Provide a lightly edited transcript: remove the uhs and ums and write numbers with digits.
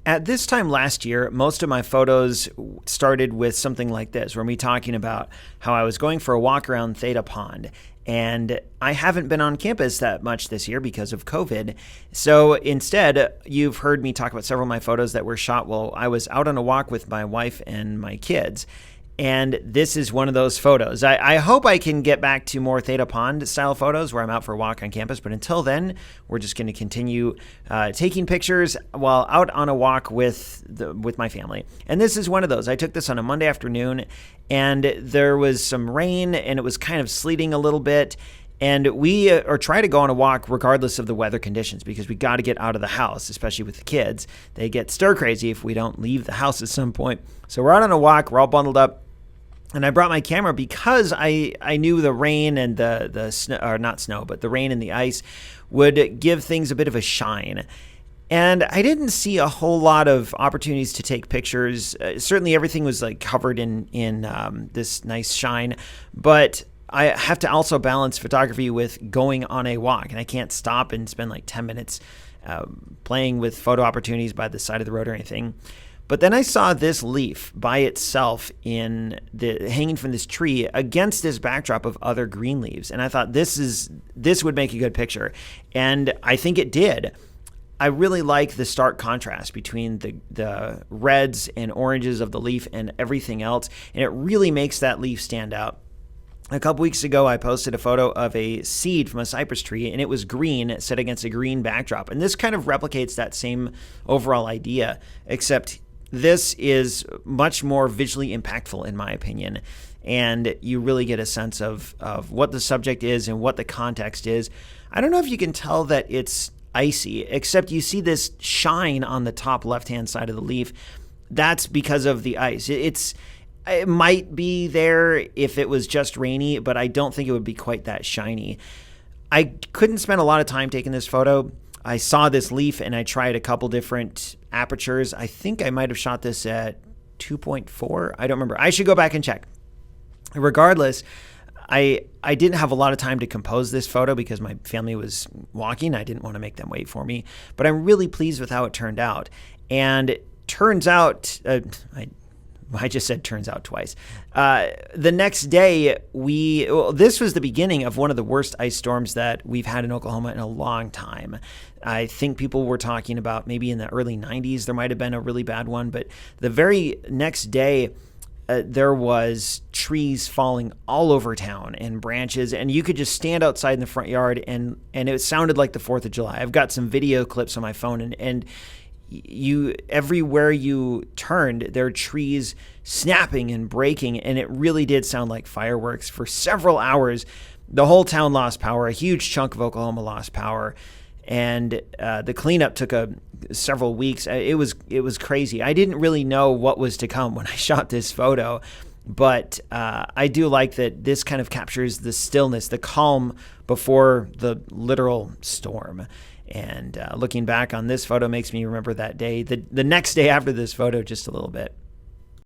At this time last year, most of my photos started with something like this, where me talking about how I was going for a walk around Theta Pond. And I haven't been on campus that much this year because of COVID. So instead, you've heard me talk about several of my photos that were shot while I was out on a walk with my wife and my kids. And this is one of those photos. I hope I can get back to more Theta Pond style photos where I'm out for a walk on campus. But until then, we're just going to continue taking pictures while out on a walk with my family. And this is one of those. I took this on a Monday afternoon, and there was some rain, and it was kind of sleeting a little bit. And we try to go on a walk regardless of the weather conditions, because we got to get out of the house, especially with the kids. They get stir crazy if we don't leave the house at some point. So we're out on a walk. We're all bundled up. And I brought my camera because I knew the rain and the snow, or not snow, but the rain and the ice would give things a bit of a shine. And I didn't see a whole lot of opportunities to take pictures. Certainly everything was like covered in this nice shine, but I have to also balance photography with going on a walk, and I can't stop and spend like 10 minutes playing with photo opportunities by the side of the road or anything. But then I saw this leaf by itself hanging from this tree against this backdrop of other green leaves. And I thought this would make a good picture. And I think it did. I really like the stark contrast between the reds and oranges of the leaf and everything else. And it really makes that leaf stand out. A couple weeks ago, I posted a photo of a seed from a cypress tree, and it was green set against a green backdrop. And this kind of replicates that same overall idea, except this is much more visually impactful, in my opinion, and you really get a sense of what the subject is and what the context is. I don't know if you can tell that it's icy, except you see this shine on the top left-hand side of the leaf. That's because of the ice. It might be there if it was just rainy, but I don't think it would be quite that shiny. I couldn't spend a lot of time taking this photo. I saw this leaf and I tried a couple different apertures. I think I might have shot this at 2.4. I don't remember. I should go back and check. Regardless, I didn't have a lot of time to compose this photo because my family was walking. I didn't want to make them wait for me, but I'm really pleased with how it turned out. And it turns out, I just said turns out twice. The next day, this was the beginning of one of the worst ice storms that we've had in Oklahoma in a long time. I think people were talking about maybe in the early 90s, there might have been a really bad one. But the very next day, there was trees falling all over town and branches, and you could just stand outside in the front yard, and it sounded like the 4th of July. I've got some video clips on my phone, and everywhere you turned, there are trees snapping and breaking, and it really did sound like fireworks for several hours. The whole town lost power. A huge chunk of Oklahoma lost power, and the cleanup took several weeks. It was crazy. I didn't really know what was to come when I shot this photo, but I do like that this kind of captures the stillness, the calm before the literal storm. And looking back on this photo makes me remember that day, the next day after this photo, just a little bit.